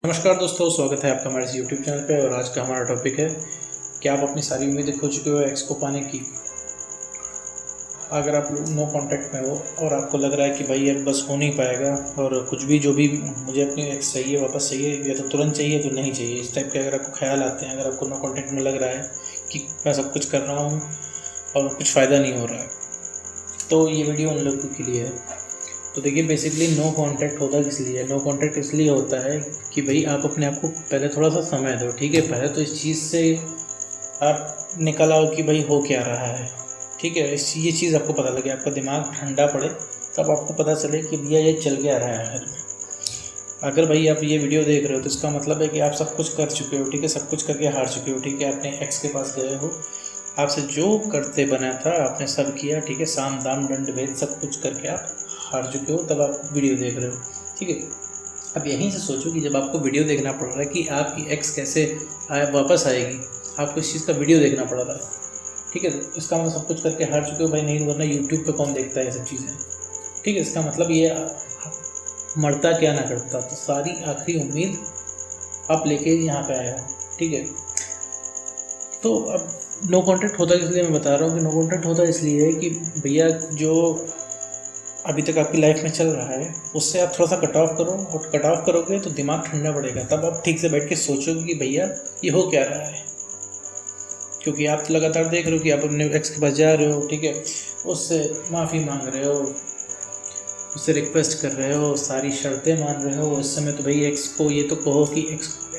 नमस्कार दोस्तों, स्वागत है आपका हमारे इस यूट्यूब चैनल पे। और आज का हमारा टॉपिक है कि आप अपनी सारी उम्मीदें खो चुके हो एक्स को पाने की। अगर आप नो कांटेक्ट में हो और आपको लग रहा है कि भाई अब बस हो नहीं पाएगा और कुछ भी जो भी मुझे अपनी एक्स चाहिए वापस चाहिए, या तो तुरंत चाहिए तो नहीं चाहिए, इस टाइप के अगर आपको ख्याल आते हैं, अगर आपको नो कांटेक्ट में लग रहा है कि मैं सब कुछ कर रहा हूँ और कुछ फ़ायदा नहीं हो रहा है, तो ये वीडियो उन लोगों के लिए है। तो देखिए, बेसिकली नो कांटेक्ट होता किस लिए है? नो कांटेक्ट इसलिए होता है कि भाई आप अपने आप को पहले थोड़ा सा समय दो, ठीक है। पहले तो इस चीज़ से आप निकल आओ कि भाई हो क्या रहा है, ठीक है। ये चीज़ आपको पता लगे, आपका दिमाग ठंडा पड़े, तब आपको पता चले कि भैया ये चल क्या रहा है आखिर में। अगर भाई आप ये वीडियो देख रहे हो तो इसका मतलब है कि आप सब कुछ कर चुके हो, ठीक है। सब कुछ करके हार चुके हो, ठीक है। अपने एक्स के पास गए हो, आपसे जो करते बना था आपने सब किया, ठीक है। साम दाम दंड भेद सब कुछ करके आप हार चुके हो, तब आप वीडियो देख रहे हो, ठीक है। अब यहीं से सोचो कि जब आपको वीडियो देखना पड़ रहा है कि आपकी एक्स कैसे वापस आएगी, आपको इस चीज़ का वीडियो देखना पड़ रहा है, ठीक है। इसका मतलब सब कुछ करके हार चुके हो भाई। नहीं, वरना यूट्यूब पे कौन देखता है ये सब चीज़ें, ठीक है। इसका मतलब ये मरता क्या ना करता, तो सारी आखिरी उम्मीद आप लेके यहाँ पे आए हो, ठीक है। तो अब नो कॉन्टैक्ट होता है, इसलिए मैं बता रहा हूँ कि नो कॉन्टैक्ट होता है इसलिए है कि भैया जो अभी तक आपकी लाइफ में चल रहा है उससे आप थोड़ा सा कट ऑफ करो, और कट ऑफ करोगे तो दिमाग ठंडा पड़ेगा, तब आप ठीक से बैठ के सोचोगे कि भैया ये हो क्या रहा है। क्योंकि आप तो लगातार देख रहे हो कि आप अपने एक्स के पास जा रहे हो, ठीक है। उससे माफ़ी मांग रहे हो, उससे रिक्वेस्ट कर रहे हो, सारी शर्तें मान रहे हो। इस समय तो भाई एक्स को ये तो कहो कि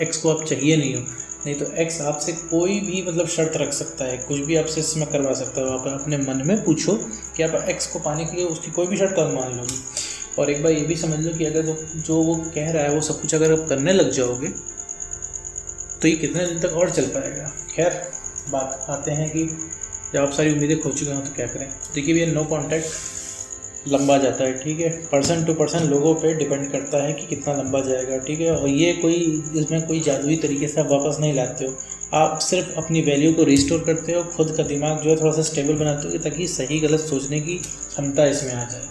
एक्स को आप चाहिए नहीं हो, नहीं तो एक्स आपसे कोई भी मतलब शर्त रख सकता है, कुछ भी आपसे इसमें करवा सकता है। आप अपने मन में पूछो कि आप एक्स को पाने के लिए उसकी कोई भी शर्त आप मान लोगे। और एक बार ये भी समझ लो कि अगर जो वो कह रहा है वो सब कुछ अगर आप करने लग जाओगे तो ये कितने दिन तक और चल पाएगा। खैर, बात आते हैं कि जब आप सारी उम्मीदें खो चुके हो तो क्या करें। देखिए भैया, नो कॉन्टैक्ट लंबा जाता है, ठीक है। पर्सन टू पर्सन लोगों पे डिपेंड करता है कि कितना लंबा जाएगा, ठीक है। और ये कोई इसमें कोई जादुई तरीके से आप वापस नहीं लाते हो, आप सिर्फ अपनी वैल्यू को रिस्टोर करते हो, खुद का दिमाग जो है थोड़ा सा स्टेबल बनाते हो ताकि सही गलत सोचने की क्षमता इसमें आ जाए।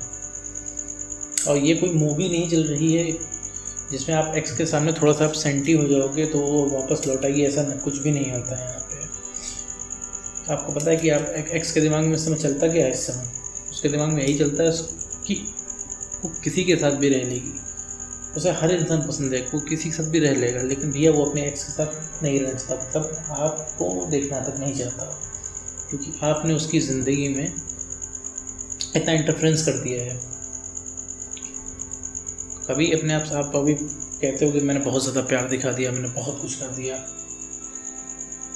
और ये कोई मूवी नहीं चल रही है जिसमें आप एक्स के सामने थोड़ा सा आप सेंटी हो जाओगे तो वो वापस लौटाएगी, ऐसा कुछ भी नहीं होता है यहाँ पे। आपको पता है कि आप एक्स के दिमाग में इस समय चलता क्या है? इस समय उसके दिमाग में यही चलता है कि वो किसी के साथ भी रह लेगी, उसे हर इंसान पसंद है, वो किसी के साथ भी रह लेगा, लेकिन भैया वो अपने एक्स के साथ नहीं रह सकता, तब आपको देखना तक नहीं चाहता, क्योंकि आपने उसकी ज़िंदगी में इतना इंटरफेरेंस कर दिया है। कभी अपने आप से आप अभी कहते हो कि मैंने बहुत ज़्यादा प्यार दिखा दिया, मैंने बहुत कुछ कर दिया,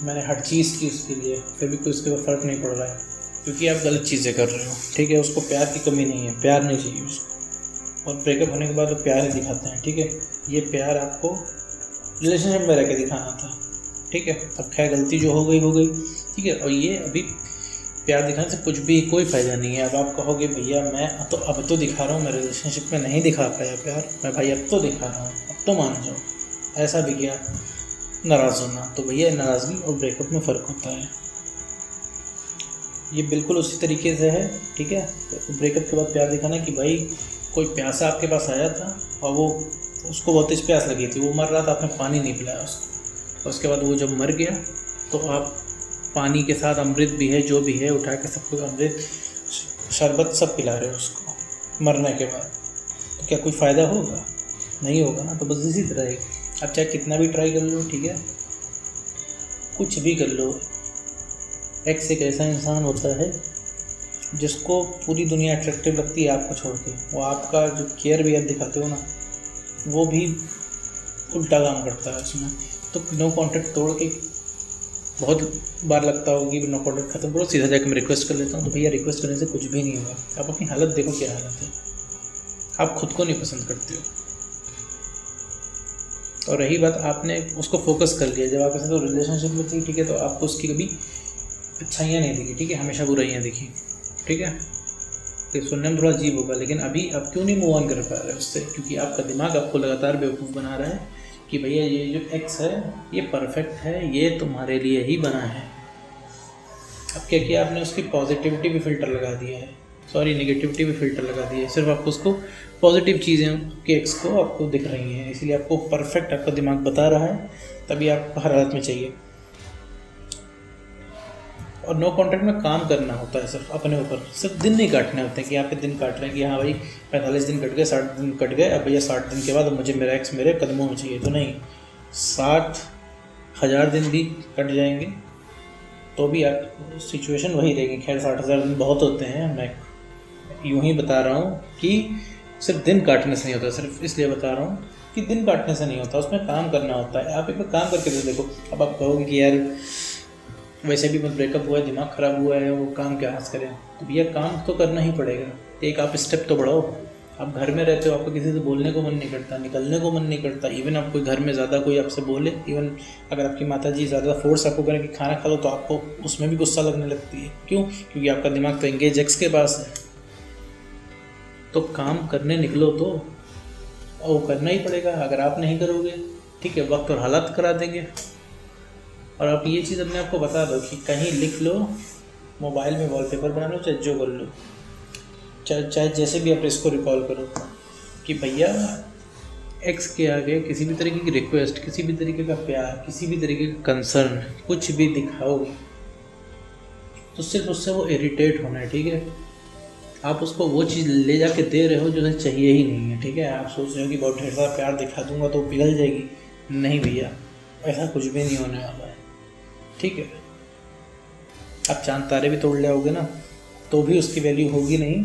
मैंने हर चीज़ की उसके लिए, फिर भी कोई उसके ऊपर फ़र्क नहीं पड़ रहा है, क्योंकि आप गलत चीज़ें कर रहे हो, ठीक है। उसको प्यार की कमी नहीं है, प्यार नहीं चाहिए उसको, और ब्रेकअप होने के बाद वो प्यार ही दिखाते हैं, ठीक है। ये प्यार आपको रिलेशनशिप में रह के दिखाना था, ठीक है। अब खैर गलती जो हो गई, ठीक है। और ये अभी प्यार दिखाने से कुछ भी कोई फ़ायदा नहीं है। अब आप कहोगे भैया मैं तो अब तो दिखा रहा हूँ, मैं रिलेशनशिप में नहीं दिखा पाया प्यार, मैं भाई अब तो दिखा रहा हूँ, अब तो मान जाओ, ऐसा भी क्या नाराज़ होना। तो भैया नाराज़गी और ब्रेकअप में फ़र्क होता है, ये बिल्कुल उसी तरीके से है, ठीक है। तो ब्रेकअप के बाद प्यार दिखाना कि भाई कोई प्यासा आपके पास आया था और वो उसको बहुत तेज प्यास लगी थी, वो मर रहा था, आपने पानी नहीं पिलाया उसको, और उसके बाद वो जब मर गया तो आप पानी के साथ अमृत भी है जो भी है उठा के सब कुछ अमृत शरबत सब पिला रहे हो उसको मरने के बाद, तो क्या कोई फ़ायदा होगा? नहीं होगा ना। तो बस इसी तरह है, आप चाहे कितना भी ट्राई कर लो, ठीक है, कुछ भी कर लो, एक्स एक ऐसा इंसान होता है जिसको पूरी दुनिया अट्रैक्टिव लगती है आपको छोड़ के। वो आपका जो केयर भी आप दिखाते हो ना, वो भी उल्टा काम करता है उसमें। तो नो कॉन्टैक्ट तोड़ के बहुत बार लगता होगा कि नो कॉन्टैक्ट खत्म करो, सीधा जाकर मैं रिक्वेस्ट कर लेता हूँ, तो भैया रिक्वेस्ट करने से कुछ भी नहीं होगा। आप अपनी हालत देखो क्या हालत है, आप खुद को नहीं पसंद करते हो। और रही बात, आपने उसको फोकस कर लिया, जब आपके साथ वो रिलेशनशिप में थी, ठीक है, तो आपको उसकी कभी अच्छाइयाँ नहीं दिखी, ठीक है, हमेशा बुराइयाँ दिखी, ठीक है। तो सुनने में थोड़ा अजीब होगा, लेकिन अभी आप क्यों नहीं मूव ऑन कर पा रहे उससे? क्योंकि आपका दिमाग आपको लगातार बेवकूफ़ बना रहा है कि भैया ये जो एक्स है ये परफेक्ट है, ये तुम्हारे लिए ही बना है। अब क्या किया आपने, उसकी पॉजिटिविटी भी फ़िल्टर लगा दिया है, सॉरी नेगेटिविटी में फ़िल्टर लगा दिए, सिर्फ आपको उसको पॉजिटिव चीज़ें के एक्स को आपको दिख रही हैं, इसीलिए आपको परफेक्ट आपका दिमाग बता रहा है, तभी आप हर हालत में चाहिए। और नो कॉन्ट्रैक्ट में काम करना होता है सिर्फ अपने ऊपर, सिर्फ दिन नहीं काटने होते हैं कि आपके दिन काट रहे हैं कि हाँ भाई 45 दिन कट गए, 60 दिन कट गए, अब भैया 60 दिन के बाद मुझे मेरा एक्स मेरे कदमों में चाहिए, तो नहीं, 60,000 दिन भी कट जाएंगे तो भी आप सिचुएशन वही रहेगी। खैर 60,000 दिन बहुत होते हैं, मैं यूँ ही बता रहा हूँ कि सिर्फ दिन काटने से नहीं होता, सिर्फ इसलिए बता रहा हूँ कि दिन काटने से नहीं होता, उसमें काम करना होता है। आप एक बार काम करके तो देखो। अब आप कहोगे कि यार वैसे भी मतलब ब्रेकअप हुआ है, दिमाग ख़राब हुआ है, वो काम क्या हाथ करें, तो भैया काम तो करना ही पड़ेगा। एक आप स्टेप तो बढ़ाओ। आप घर में रहते हो, आपको किसी से बोलने को मन नहीं करता, निकलने को मन नहीं करता, इवन आप कोई घर में ज़्यादा कोई आपसे बोले, इवन अगर आपकी माताजी ज़्यादा फोर्स आपको करें कि खाना खा लो, तो आपको उसमें भी गुस्सा लगने लगती है। क्यों? क्योंकि आपका दिमाग तो एंगेज एक्स के पास है। तो काम करने निकलो तो, और वो करना ही पड़ेगा। अगर आप नहीं करोगे, ठीक है, वक्त और हालात करा देंगे। और आप ये चीज़ अपने आप को बता दो कि कहीं लिख लो, मोबाइल में वॉलपेपर बना लो, चाहे जो कर लो, चाहे जैसे भी आप इसको रिकॉल करो कि भैया एक्स के आगे किसी भी तरीके की रिक्वेस्ट, किसी भी तरीके का प्यार, किसी भी तरीके का कंसर्न कुछ भी दिखाओगे तो सिर्फ उससे वो इरिटेट होना है, ठीक है। आप उसको वो चीज़ ले जाके दे रहे हो जो उसे चाहिए ही नहीं है, ठीक है। आप सोच रहे हो कि बहुत ढेर सारा प्यार दिखा दूंगा तो पिघल जाएगी, नहीं भैया, ऐसा कुछ भी नहीं होने वाला है, ठीक है। आप चांद तारे भी तोड़ ले ना, तो भी उसकी वैल्यू होगी नहीं।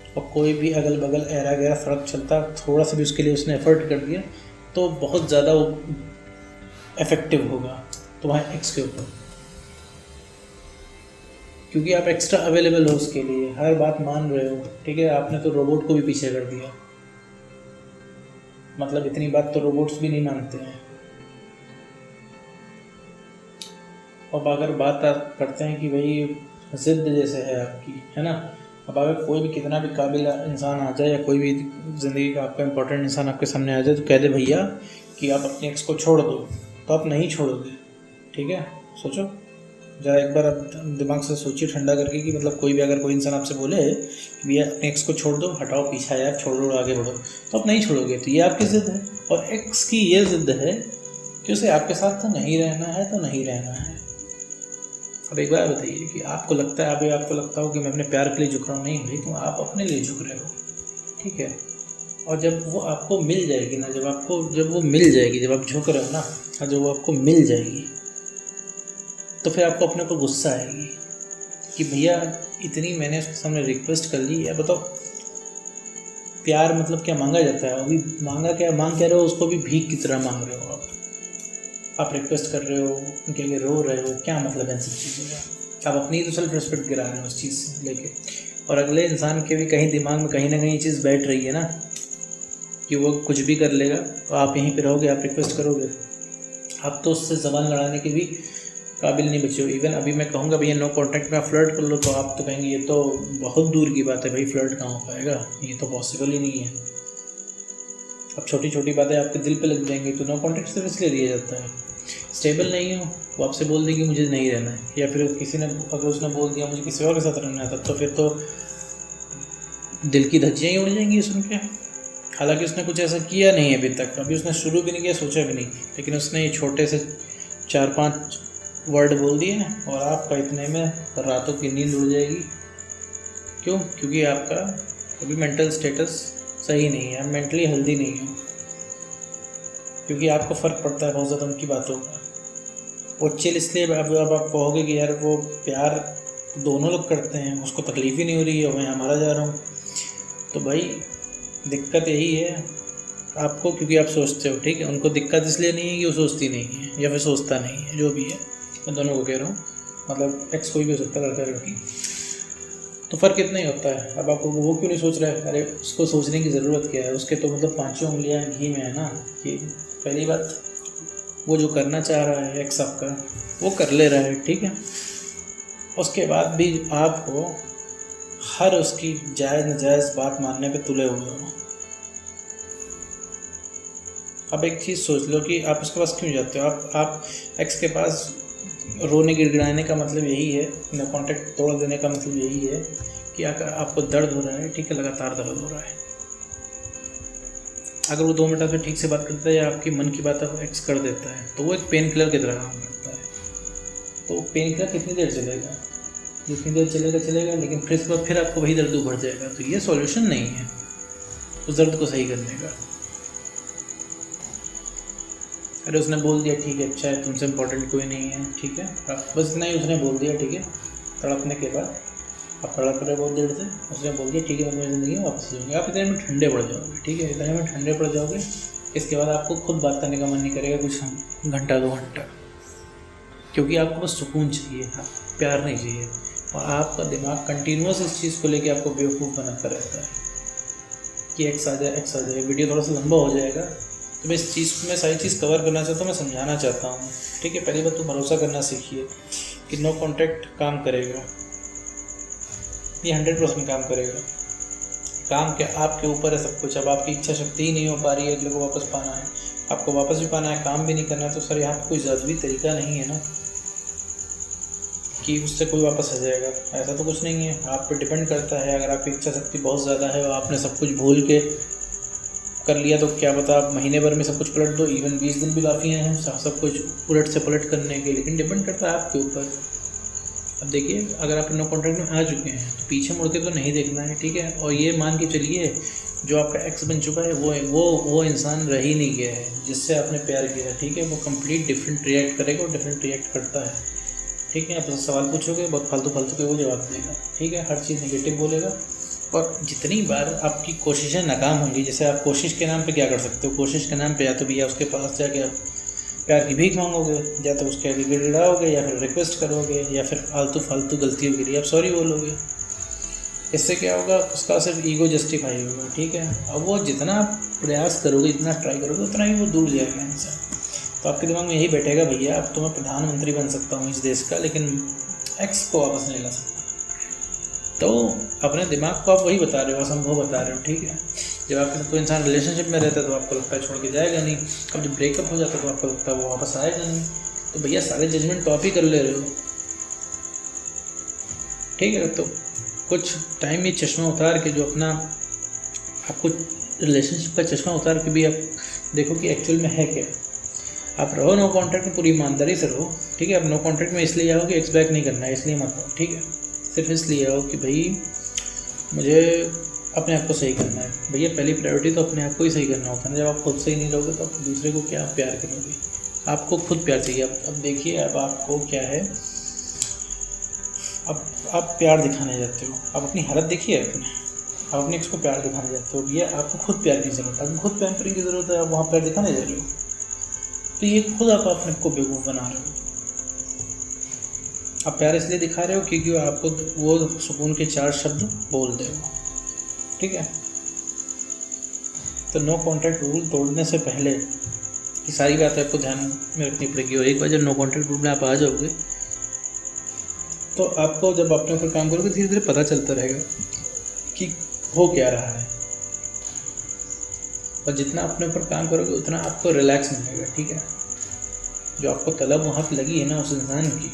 और कोई भी अगल बगल ऐरा गैरा सड़क चलता, थोड़ा सा भी उसके लिए उसने एफर्ट कर दिया तो बहुत ज़्यादा वो इफेक्टिव होगा तुम्हारे एक्स के ऊपर, क्योंकि आप एक्स्ट्रा अवेलेबल हो उसके लिए, हर बात मान रहे हो, ठीक है। आपने तो रोबोट को भी पीछे कर दिया, मतलब इतनी बात तो रोबोट्स भी नहीं मानते हैं। अब अगर बात आप करते हैं कि भाई ज़िद जैसे है आपकी, है ना। अब अगर कोई भी कितना भी काबिल इंसान आ जाए, या कोई भी ज़िंदगी का आपका इम्पोर्टेंट इंसान आपके सामने आ जाए, तो कह दे भैया कि आप अपने एक्स को छोड़ दो, तो आप नहीं छोड़ोगे, ठीक है। सोचो जरा एक बार आप दिमाग से सोचिए ठंडा करके कि मतलब कोई भी अगर कोई इंसान आपसे बोले कि भैया अपने एक्स को छोड़ दो, हटाओ पीछा यार, छोड़ो आगे बढ़ो, तो आप नहीं छोड़ोगे। तो ये आपकी ज़िद है। और एक्स की ये ज़िद है कि उसे आपके साथ तो नहीं रहना है, तो नहीं रहना है। अब एक बार बताइए कि आपको लगता है, अभी आपको लगता हो कि मैं अपने प्यार के लिए झुक रहा हूँ, नहीं भाई, तुम आप अपने लिए झुक रहे हो, ठीक है। और जब वो आपको मिल जाएगी ना, जब वो मिल जाएगी, जब आप झुक रहे हो ना, और जब वो आपको मिल जाएगी, तो फिर आपको अपने ऊपर गुस्सा आएगी कि भैया इतनी मैंने उसके सामने रिक्वेस्ट कर ली। या बताओ प्यार मतलब क्या मांगा जाता है? अभी मांग क्या रहे हो, उसको भी भीख की तरह मांग रहे हो आप रिक्वेस्ट कर रहे हो, उनके लिए रो रहे हो, क्या मतलब है इन सब चीज़ों का? आप अपनी तो सेल्फ रिस्पेक्ट गिरा रहे हो उस चीज़ से लेके, और अगले इंसान के भी कहीं दिमाग में कहीं ना कहीं ये चीज़ बैठ रही है ना कि वो कुछ भी कर लेगा, तो आप यहीं पे रहोगे, आप रिक्वेस्ट करोगे। आप तो उससे ज़बान लड़ाने के भी काबिल नहीं बचे हो। इवन अभी मैं कहूँगा भैया नो कॉन्टैक्ट में आप फ्लर्ट कर लो, तो आप तो कहेंगे ये तो बहुत दूर की बात है भाई, फ्लर्ट कहाँ हो पाएगा, ये तो पॉसिबल ही नहीं है। अब छोटी छोटी बातें आपके दिल पे लग जाएंगी, तो नो कॉन्टैक्ट सिर्फ इसलिए दिया जाता है। स्टेबल नहीं हो, वो आपसे बोल देगी मुझे नहीं रहना है, या फिर किसी ने अगर उसने बोल दिया मुझे किसी और के साथ रहना है, तो फिर तो दिल की धज्जियाँ ही उड़ जाएंगी सुन के। हालांकि उसने कुछ ऐसा किया नहीं है अभी तक, अभी उसने शुरू भी नहीं किया, सोचा भी नहीं, लेकिन उसने ये छोटे से 4-5 वर्ड बोल दिए और आपका इतने में रातों की नींद उड़ जाएगी। क्यों? क्योंकि आपका अभी मेंटल स्टेटस सही नहीं है, मेंटली हेल्दी नहीं है, क्योंकि आपको फ़र्क पड़ता है बहुत ज़्यादा उनकी बातों का। वो चिल इसलिए अब आप कहोगे कि यार वो प्यार दोनों लोग करते हैं, उसको तकलीफ़ ही नहीं हो रही है, मैं हमारा जा रहा हूँ। तो भाई दिक्कत यही है आपको, क्योंकि आप सोचते हो, ठीक है। उनको दिक्कत इसलिए नहीं है कि वो सोचती नहीं है या फिर सोचता नहीं है, जो भी है, मैं दोनों को कह रहा हूँ, मतलब एक्स कोई भी हो सकता है, लड़का लड़की, तो फ़र्क इतना ही होता है। अब आपको वो क्यों नहीं सोच रहा है? अरे उसको सोचने की ज़रूरत क्या है? उसके तो मतलब 5 उंगलियाँ घी में है ना। कि पहली बात, वो जो करना चाह रहा है एक्स आपका, वो कर ले रहा है, ठीक है। उसके बाद भी आपको हर उसकी जायज़ नाजायज़ बात मानने पे तुले हुए हो। अब एक चीज़ सोच लो कि आप उसके पास क्यों जाते हो? आप एक्स के पास रोने गिड़गिड़ाने का मतलब यही है, ना कॉन्टैक्ट तोड़ देने का मतलब यही है कि अगर आपको दर्द हो रहा है, ठीक है, लगातार दर्द हो रहा है, अगर वो 2 मिनट आपसे ठीक से बात करता है या आपकी मन की बात आप एक्स कर देता है तो वो एक पेन किलर की तरह काम करता है। तो पेन किलर कितनी देर चलेगा, जितनी देर चलेगा, लेकिन फिर इसके बाद फिर आपको वही दर्द उभर जाएगा। तो ये सॉल्यूशन नहीं है उस दर्द को सही करने का। अरे उसने बोल दिया ठीक है, अच्छा है, तुमसे इम्पोर्टेंट कोई नहीं है, ठीक है, आप बस इतना ही उसने बोल दिया, ठीक है। तड़पने के बाद आप तड़प रहे बहुत देर से, उसने बोल दिया ठीक है, मैं ज़िंदगी में वापस जाऊँगी, आप इतने में ठंडे पड़ जाओगे, ठीक है, इतने में ठंडे पड़ जाओगे। इसके बाद आपको खुद बात करने का मन नहीं करेगा कुछ घंटा 2 घंटा, क्योंकि आपको बस सुकून चाहिए, प्यार नहीं चाहिए। और आपका दिमाग कंटिन्यूस इस चीज़ को लेके आपको बेवकूफ़ बनाता रहता है कि एक्स आ जाए। वीडियो थोड़ा सा लंबा हो जाएगा, तो मैं इस चीज़ को, मैं सारी चीज़ कवर करना चाहता हूँ, मैं समझाना चाहता हूँ, ठीक है। पहली बात तो भरोसा करना सीखिए कि नो कॉन्टैक्ट काम करेगा, ये 100% काम करेगा। काम क्या, आपके ऊपर है सब कुछ। अब आपकी इच्छा शक्ति ही नहीं हो पा रही है अगले को वापस पाना है, आपको वापस भी पाना है, काम भी नहीं करना है, तो सर यहाँ पर कोई जादुई तरीका नहीं है ना कि उससे कोई वापस आ जाएगा, ऐसा तो कुछ नहीं है। आप पे डिपेंड करता है, अगर आपकी इच्छा शक्ति बहुत ज़्यादा है और आपने सब कुछ भूल के कर लिया तो क्या पता आप महीने भर में सब कुछ पलट दो, इवन 20 दिन भी काफ़ी हैं सब कुछ उलट से पलट करने के, लेकिन डिपेंड करता है आपके ऊपर। अब देखिए, अगर आप नो कॉन्टैक्ट में आ चुके हैं तो पीछे मुड़ के तो नहीं देखना है, ठीक है। और ये मान के चलिए जो आपका एक्स बन चुका है वो इंसान रह ही नहीं गया है जिससे आपने प्यार किया, ठीक है। वो कंप्लीट डिफरेंट रिएक्ट करेगा और डिफरेंट रिएक्ट करता है, ठीक है। आप उससे सवाल पूछोगे बहुत फालतू के वो जवाब देगा, ठीक है, हर चीज़ नेगेटिव बोलेगा। और जितनी बार आपकी कोशिशें नाकाम होंगी, जैसे आप कोशिश के नाम पे क्या कर सकते हो, कोशिश के नाम पे या तो भैया उसके पास जाके आप प्यार की भीख मांगोगे, या तो उसके आगे गिड़गिड़ाओगे, या फिर रिक्वेस्ट करोगे, या फिर फालतू गलतियों के लिए आप सॉरी बोलोगे। इससे क्या होगा, उसका सिर्फ ईगो जस्टिफाई होगा, ठीक है। अब वो जितना प्रयास करोगे, जितना ट्राई करोगे, उतना ही वो दूर जाएगा इंसान। तो आपके दिमाग में यही बैठेगा, भैया अब तो मैं प्रधानमंत्री बन सकता हूँ इस देश का, लेकिन एक्स को वापस नहीं ला सकता। तो अपने दिमाग को आप वही बता रहे हो, असंभव बता रहे हो, ठीक है। जब आपके साथ कोई इंसान रिलेशनशिप में रहता है तो आपको लगता है छोड़ के जाएगा नहीं, अब जब ब्रेकअप हो जाता है तो आपको लगता है वो वापस आएगा नहीं। तो भैया सारे जजमेंट तो आप ही कर ले रहे हो, ठीक है। तो कुछ टाइम ये चश्मा उतार के, जो अपना आपको रिलेशनशिप का चश्मा उतार के भी आप देखो कि एक्चुअल में है क्या। आप रहो नो कॉन्टैक्ट में, पूरी ईमानदारी से रहो, ठीक है। आप नो कॉन्टैक्ट में इसलिए आओ कि एक्स बैक नहीं करना है, इसलिए मत आओ, ठीक है। सिर्फ इसलिए आओ कि भाई मुझे अपने आप को सही करना है। भैया पहली प्रायोरिटी तो अपने आप को ही सही करना होता है ना। जब आप खुद सही नहीं रहोगे तो आप दूसरे को क्या प्यार करोगे, आपको खुद प्यार चाहिए। अब देखिए, अब आपको क्या है, अब आप प्यार दिखाने जाते हो, आप अपनी हालत देखिए आप अपने एक्स को प्यार दिखाने जाते हो, भैया आपको खुद प्यार की ज़रूरत है, आपको खुद पैम्परिंग की ज़रूरत है, आप वहाँ प्यार दिखाने जा रहे हो, तो ये खुद आप अपने को बेवकूफ़ बना रहे हो। आप प्यार इसलिए दिखा रहे हो क्योंकि आपको वो सुकून के 4 शब्द बोल दे वो, ठीक है। तो नो कॉन्टैक्ट रूल तोड़ने से पहले ये सारी बातें आपको ध्यान में रखनी पड़ेगी। और एक बार जब नो कॉन्टैक्ट रूल में आप आ जाओगे तो आपको, जब अपने ऊपर काम करोगे, धीरे धीरे पता चलता रहेगा कि हो क्या रहा है। और जितना अपने ऊपर काम करोगे उतना आपको रिलैक्स मिलेगा, ठीक है। जो आपको तलब वहाँ पर लगी है ना उस इंसान की,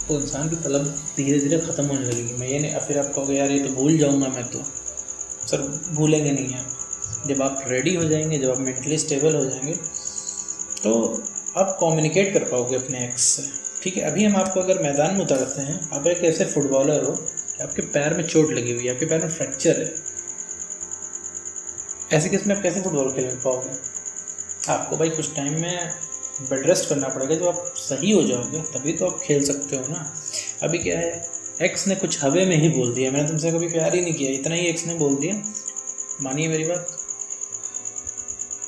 वो इंसान की तलब धीरे धीरे ख़त्म होने लगेगी। मैं ये नहीं, फिर आप कहोगे यार ये तो भूल जाऊँगा मैं, तो सर भूलेंगे नहीं आप। जब आप रेडी हो जाएंगे, जब आप मेंटली स्टेबल हो जाएंगे, तो आप कम्युनिकेट कर पाओगे अपने एक्स से, ठीक है। अभी हम आपको अगर मैदान में उतारते हैं, आप एक ऐसे फुटबॉलर हो कि आपके पैर में चोट लगी हुई है, आपके पैर में फ्रैक्चर है, ऐसे केस में आप कैसे फुटबॉल खेल पाओगे। आपको भाई कुछ टाइम में बेड रेस्ट करना पड़ेगा, जब आप सही हो जाओगे तभी तो आप खेल सकते हो ना। अभी क्या है, एक्स ने कुछ हवे में ही बोल दिया, मैंने तुमसे कभी प्यार ही नहीं किया, इतना ही एक्स ने बोल दिया, मानिए मेरी बात,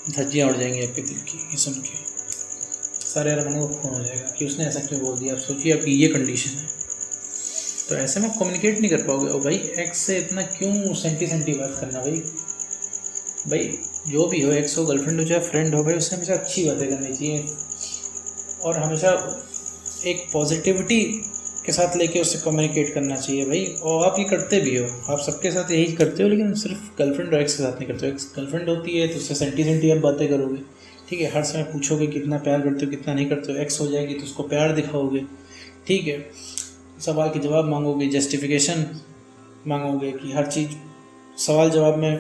धज्जियाँ उड़ जाएंगी आपके दिल की ये सुन के, सारे अरमानों को खून हो जाएगा कि उसने ऐसा क्यों बोल दिया। आप सोचिए आपकी ये कंडीशन है, तो ऐसे में आप कम्युनिकेट नहीं कर पाओगे। और भाई एक्स से इतना क्यों सेंटी बात करना, भाई जो भी हो, एक्स हो, गर्लफ्रेंड हो, चाहे फ्रेंड हो, भाई उससे हमेशा अच्छी बातें करनी चाहिए और हमेशा एक पॉजिटिविटी के साथ लेके उससे कम्युनिकेट करना चाहिए भाई। और आप ये करते भी हो, आप सबके साथ यही करते हो, लेकिन सिर्फ गर्लफ्रेंड और एक्स के साथ नहीं करते हो। एक्स गर्लफ्रेंड होती है तो उससे सेंटी आप बातें करोगे, ठीक है, हर समय पूछोगे कितना प्यार करते हो, कितना नहीं करते हो। एक्स हो जाएगी तो उसको प्यार दिखाओगे, ठीक है, सवाल के जवाब मांगोगे, जस्टिफिकेशन मांगोगे कि हर चीज़ सवाल जवाब में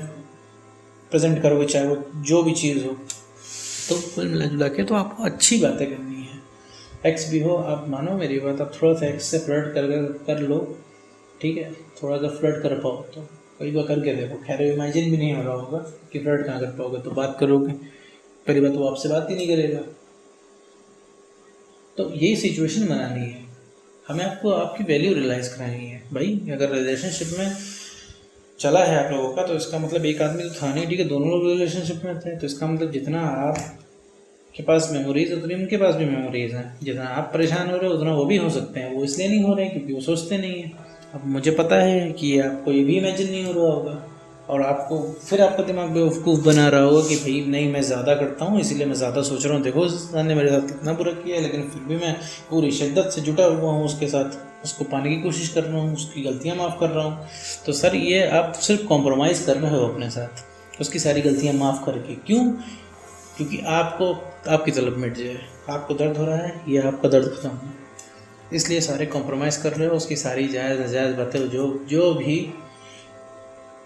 प्रेजेंट करोगे, चाहे वो जो भी चीज़ हो। तो कुल मिला जुला के तो आपको अच्छी बातें करनी है। एक्स भी हो, आप मानो मेरी बात, आप थोड़ा सा एक्स से फ्लर्ट कर लो, ठीक है, थोड़ा सा फ्लर्ट कर पाओ तो कई बार करके देखो। खैर इमेजिन भी नहीं हो रहा होगा कि फ्लर्ट कहाँ कर पाओगे, तो बात करोगे, पहली बात वो आपसे बात ही नहीं करेगा। तो यही सिचुएशन बनानी है हमें, आपको आपकी वैल्यू रियलाइज़ करानी है। भाई अगर रिलेशनशिप में चला है आप लोगों का, तो इसका मतलब एक आदमी तो था नहीं, ठीक है, दोनों लोग रिलेशनशिप में थे, तो इसका मतलब जितना आपके पास मेमोरीज उतनी उनके पास भी मेमोरीज हैं। जितना आप परेशान हो रहे हो उतना वो भी हो सकते हैं। वो इसलिए नहीं हो रहे क्योंकि वो सोचते नहीं हैं। अब मुझे पता है कि आपको ये भी इमेजिन नहीं हो रहा होगा, और आपको फिर आपका दिमाग बेवकूफ़ बना रहा होगा कि भाई नहीं मैं ज़्यादा करता हूँ इसीलिए मैं ज़्यादा सोच रहा हूँ, देखो उस इंसान ने मेरे साथ कितना बुरा किया है, लेकिन फिर भी मैं पूरी शिद्दत से जुटा हुआ हूँ उसके साथ, उसको पाने की कोशिश कर रहा हूँ, उसकी गलतियाँ माफ़ कर रहा हूँ। तो सर ये आप सिर्फ कॉम्प्रोमाइज़ कर रहे हो अपने साथ, उसकी सारी गलतियाँ माफ़ करके। क्यों? क्योंकि आपको आपकी तलब मिट जाए, आपको दर्द हो रहा है, ये आपका दर्द खत्म हो, इसलिए सारे कॉम्प्रोमाइज़ कर रहे हो। उसकी सारी जायज़ नाजायज़ बातें जो भी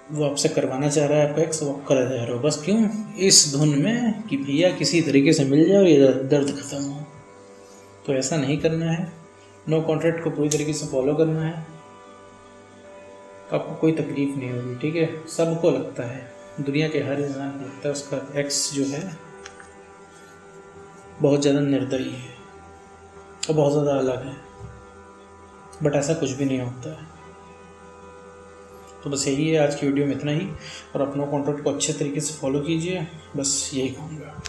वो आपसे करवाना चाह रहा है आपका एक्स, वो करा जा रहा हो, बस क्यों? इस धुन में कि भैया किसी तरीके से मिल जाए और ये दर्द खत्म हो। तो ऐसा नहीं करना है। नो कॉन्ट्रैक्ट को पूरी तरीके से फॉलो करना है, आपको कोई तकलीफ़ नहीं होगी, ठीक है। सबको लगता है, दुनिया के हर इंसान को लगता है उसका एक्स जो है बहुत ज़्यादा निर्दयी है और बहुत ज़्यादा अलग है, बट ऐसा कुछ भी नहीं होता है। तो बस यही है आज की वीडियो में, इतना ही। और अपनों कॉन्ट्रैक्ट को अच्छे तरीके से फॉलो कीजिए, बस यही कहूँगा।